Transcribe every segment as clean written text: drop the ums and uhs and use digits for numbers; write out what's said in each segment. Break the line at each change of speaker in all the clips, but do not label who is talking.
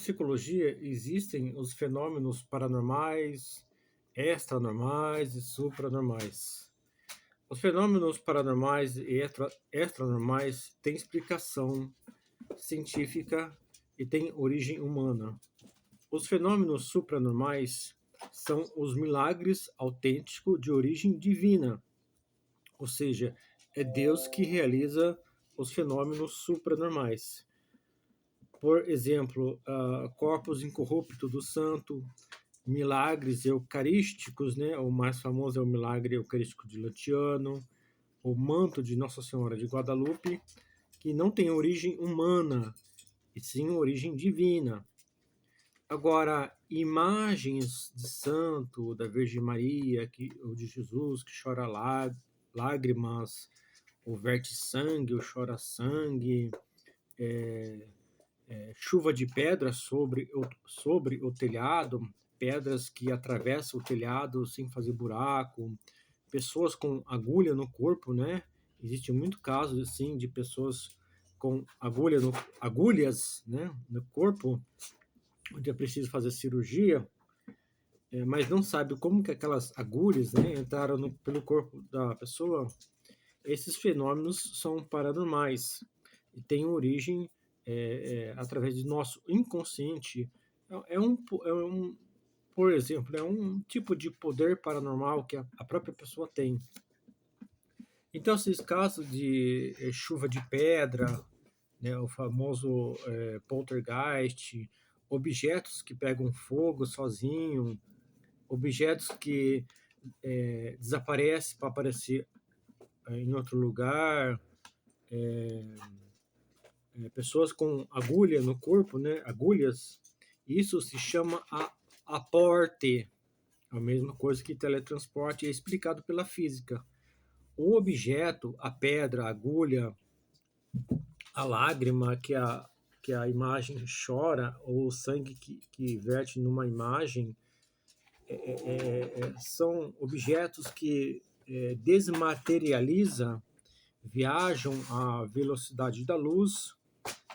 psicologia existem os fenômenos paranormais, extranormais e supranormais. Os fenômenos paranormais e extranormais têm explicação científica e têm origem humana. Os fenômenos supranormais são os milagres autênticos de origem divina, ou seja, é Deus que realiza os fenômenos supranormais. Por exemplo, corpos incorruptos do santo, milagres eucarísticos, né? O mais famoso é o milagre eucarístico de Latiano, o manto de Nossa Senhora de Guadalupe, que não tem origem humana, e sim origem divina. Agora, imagens de santo, da Virgem Maria, ou de Jesus, que chora lágrimas, ou verte sangue, ou chora sangue, chuva de pedras sobre o telhado, pedras que atravessam o telhado sem fazer buraco, pessoas com agulha no corpo, né? Existe muito casos assim de pessoas com agulhas, né, no corpo, onde é preciso fazer cirurgia, mas não sabe como que aquelas agulhas, né, entraram pelo corpo da pessoa. Esses fenômenos são paranormais e têm origem através do nosso inconsciente. Por exemplo, é um tipo de poder paranormal que a própria pessoa tem. Então, esses casos de chuva de pedra, né, o famoso poltergeist, objetos que pegam fogo sozinho, objetos que desaparecem para aparecer em outro lugar, pessoas com agulha no corpo, né, agulhas, isso se chama aporte, a mesma coisa que teletransporte, é explicado pela física. O objeto, a pedra, a agulha, a lágrima que a imagem chora, ou o sangue que verte numa imagem, são objetos que desmaterializa, viajam à velocidade da luz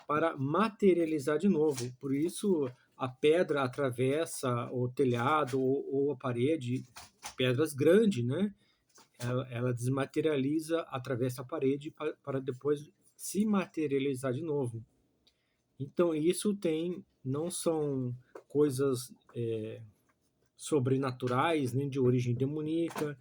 para materializar de novo. Por isso, a pedra atravessa o telhado ou a parede, pedras grandes, né? Ela desmaterializa, atravessa a parede para depois se materializar de novo. Então, isso não são coisas sobrenaturais, nem de origem demoníaca,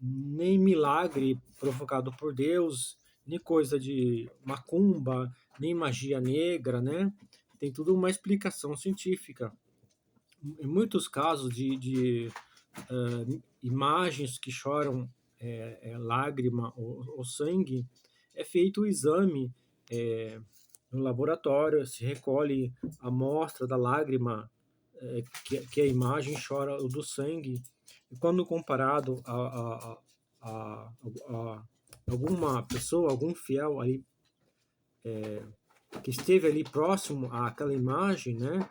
nem milagre provocado por Deus, nem coisa de macumba, nem magia negra, né? Tem tudo uma explicação científica. Em muitos casos de imagens que choram lágrima ou sangue, é feito o exame no laboratório, se recolhe a amostra da lágrima que a imagem chora, o do sangue, e quando comparado a alguma pessoa, algum fiel ali que esteve ali próximo àquela imagem, né,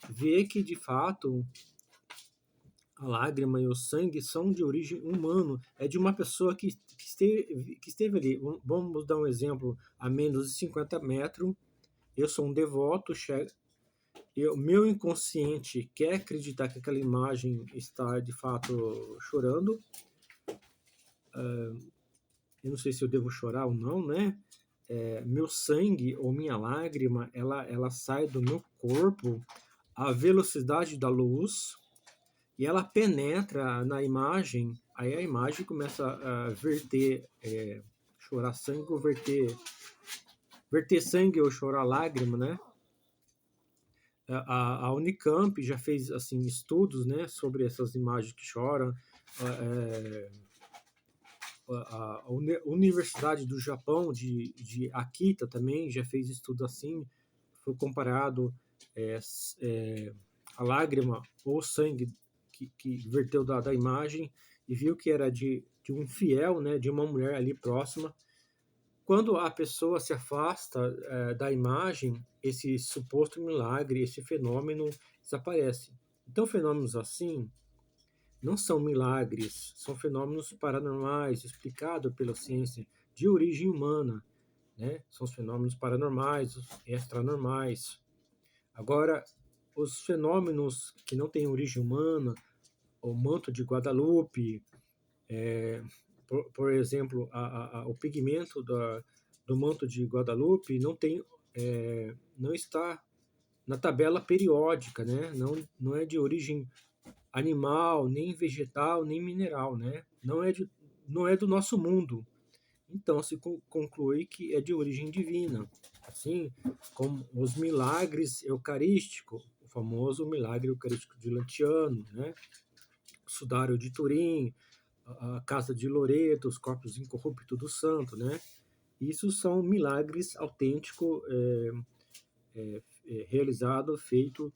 vê que de fato a lágrima e o sangue são de origem humana, é de uma pessoa que esteve ali. Vamos dar um exemplo, a menos de 50 metros, eu sou um devoto, meu inconsciente quer acreditar que aquela imagem está de fato chorando. Eu não sei se eu devo chorar ou não, né? Meu sangue ou minha lágrima, ela sai do meu corpo à velocidade da luz e ela penetra na imagem. Aí a imagem começa a verter, chorar sangue ou verter sangue ou chorar lágrima, né? A Unicamp já fez assim estudos, né, sobre essas imagens que choram. A Universidade do Japão de Akita também já fez estudo assim. Foi comparado a lágrima ou sangue que verteu da imagem e viu que era de um fiel, né, de uma mulher ali próxima. Quando a pessoa se afasta da imagem, esse suposto milagre, esse fenômeno desaparece. Então, fenômenos assim não são milagres, são fenômenos paranormais explicados pela ciência de origem humana. né? São os fenômenos paranormais, os extranormais. Agora, os fenômenos que não têm origem humana, o manto de Guadalupe, por exemplo, o pigmento do manto de Guadalupe não está na tabela periódica, né? Não é de origem animal, nem vegetal, nem mineral, né? Não é do nosso mundo. Então se conclui que é de origem divina, assim como os milagres eucarísticos, o famoso milagre eucarístico de Lanciano, né? O Sudário de Turim, a Casa de Loreto, os corpos incorruptos do santo, né? Isso são milagres autênticos realizados, feitos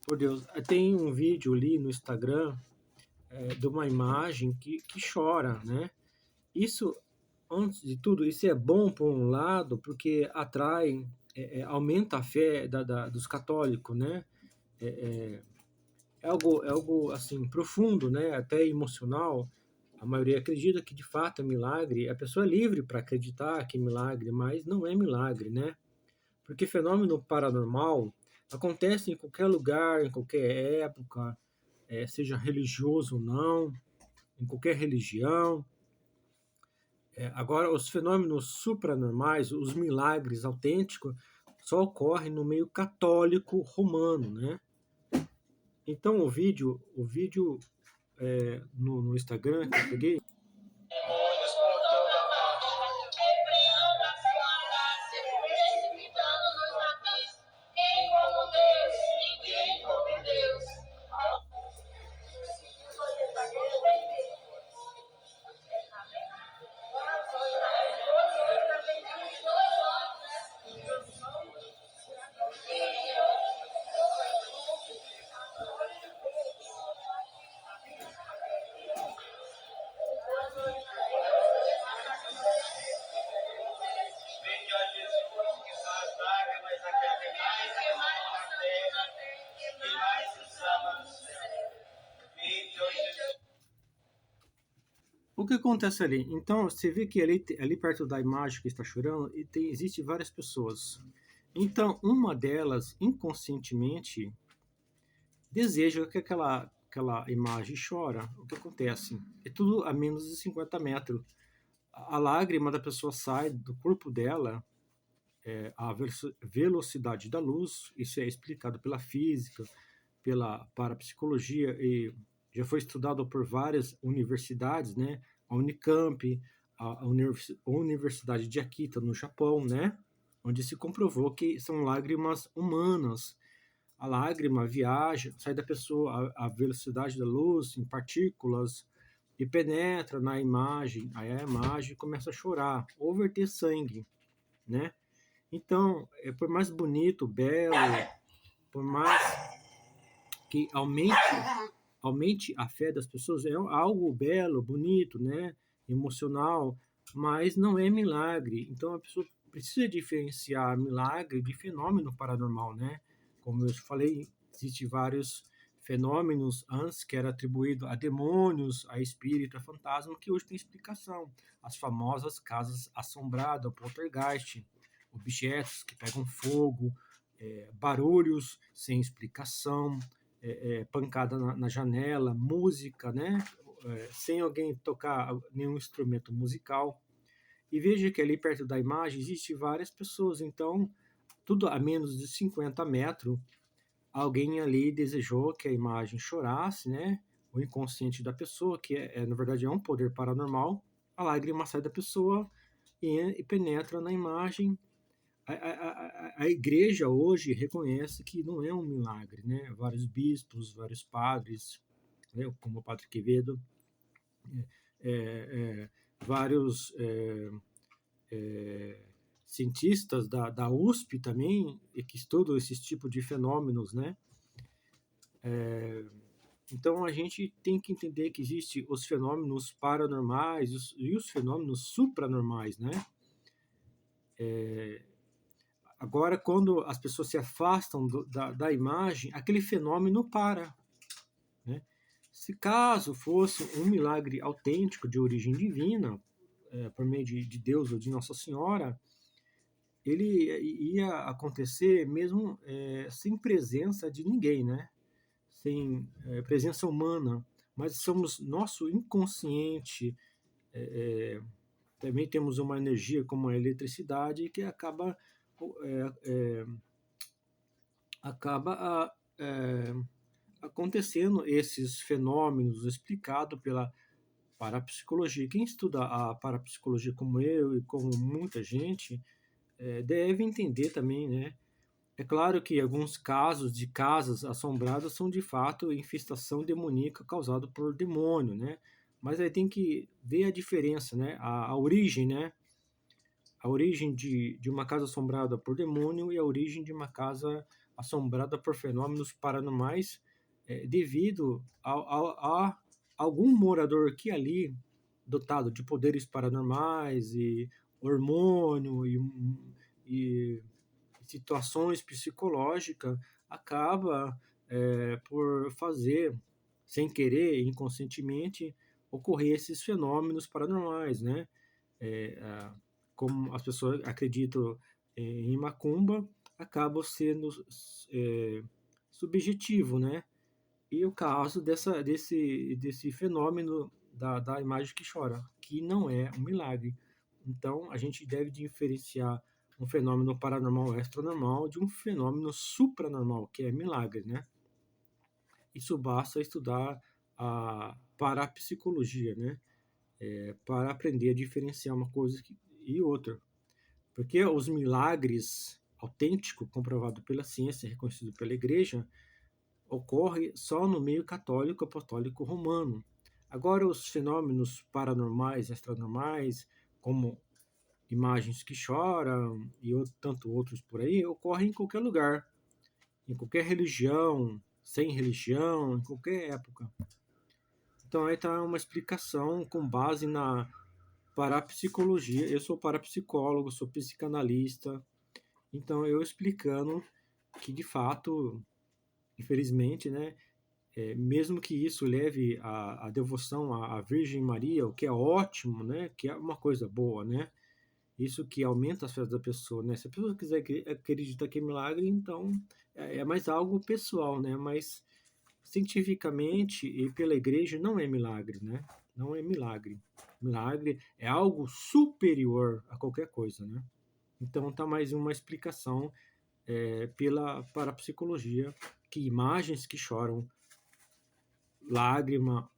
por Deus. Tem um vídeo ali no Instagram de uma imagem que chora, né? Isso, antes de tudo, isso é bom por um lado, porque atrai, aumenta a fé dos católicos, né? É algo assim profundo, né? Até emocional. A maioria acredita que de fato é milagre. A pessoa é livre para acreditar que é milagre, mas não é milagre, né? Porque fenômeno paranormal acontece em qualquer lugar, em qualquer época, seja religioso ou não, em qualquer religião. Agora, os fenômenos supranormais, os milagres autênticos, só ocorrem no meio católico romano, né? Então, o vídeo no Instagram que eu peguei,
Demônios por toda parte, repreendo a sua face, precipitando nos abismos. Quem como Deus? Ninguém como Deus. Vinde, ó Jesus, que suas lágrimas aquele mais nos ama no céu. Vinde, ó Jesus.
o que acontece ali? Então, você vê que ali perto da imagem que está chorando, existe várias pessoas. Então, uma delas, inconscientemente, deseja que aquela imagem chora. O que acontece? É tudo a menos de 50 metros. A lágrima da pessoa sai do corpo dela a velocidade da luz. Isso é explicado pela física, pela parapsicologia e já foi estudado por várias universidades, né? A Unicamp, a Universidade de Akita, no Japão, né? Onde se comprovou que são lágrimas humanas. A lágrima viaja, sai da pessoa a velocidade da luz em partículas e penetra na imagem. Aí a imagem começa a chorar ou verter sangue, né? Então, por mais bonito, belo, por mais que aumente a fé das pessoas, é algo belo, bonito, né? Emocional, mas não é milagre. Então a pessoa precisa diferenciar milagre de fenômeno paranormal, né? Como eu falei, existem vários fenômenos antes que era atribuído a demônios, a espírito, a fantasma, que hoje tem explicação. As famosas casas assombradas, o poltergeist, objetos que pegam fogo, barulhos sem explicação, pancada na janela, música, né? Sem alguém tocar nenhum instrumento musical. E veja que ali perto da imagem existem várias pessoas, então tudo a menos de 50 metros, alguém ali desejou que a imagem chorasse, né? O inconsciente da pessoa, que na verdade é um poder paranormal, a lágrima sai da pessoa e penetra na imagem. A igreja hoje reconhece que não é um milagre, né? Vários bispos, vários padres, né? Como o Padre Quevedo, é, é, vários cientistas da USP também, que estudam esses tipos de fenômenos, né? Então a gente tem que entender que existem os fenômenos paranormais e os fenômenos supranormais, né? Agora, quando as pessoas se afastam da imagem, aquele fenômeno para, né? Se caso fosse um milagre autêntico de origem divina, por meio de Deus ou de Nossa Senhora, ele ia acontecer mesmo sem presença de ninguém, né? Sem presença humana, mas somos nosso inconsciente. é, Também temos uma energia como a eletricidade que é, é, acaba acontecendo esses fenômenos explicados pela parapsicologia. Quem estuda a parapsicologia como eu e como muita gente deve entender também, né? É claro que alguns casos de casas assombradas são de fato infestação demoníaca causada por demônio, né? Mas aí tem que ver a diferença, né? A origem, né? A origem de uma casa assombrada por demônio e a origem de uma casa assombrada por fenômenos paranormais devido a algum morador que ali, dotado de poderes paranormais e hormônio e situações psicológicas, acaba por fazer, sem querer, inconscientemente, ocorrer esses fenômenos paranormais, né? É, como as pessoas acreditam em macumba, acaba sendo é, subjetivo, né? E o caso desse fenômeno da imagem que chora, que não é um milagre. Então, a gente deve diferenciar um fenômeno paranormal extranormal de um fenômeno supranormal, que é milagre, né? Isso basta estudar a parapsicologia, né? Para aprender a diferenciar uma coisa e outra. Porque os milagres autênticos, comprovados pela ciência, reconhecidos pela igreja, ocorre só no meio católico apostólico romano. Agora, os fenômenos paranormais, extranormais, como imagens que choram e tanto outros por aí, ocorrem em qualquer lugar, em qualquer religião, sem religião, em qualquer época. Então, aí está uma explicação com base na parapsicologia. Eu sou parapsicólogo, sou psicanalista, então eu explicando que, de fato, infelizmente, né, mesmo que isso leve a devoção à Virgem Maria, o que é ótimo, né, que é uma coisa boa, né, isso que aumenta as fé da pessoa, né, se a pessoa quiser acreditar que é milagre, então é mais algo pessoal, né, mas cientificamente e pela igreja não é milagre, né, não é milagre. Milagre é algo superior a qualquer coisa, né. Então tá mais uma explicação pela parapsicologia que imagens que choram, lágrima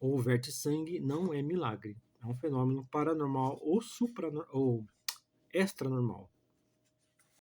ou verte sangue não é milagre. É um fenômeno paranormal ou extranormal.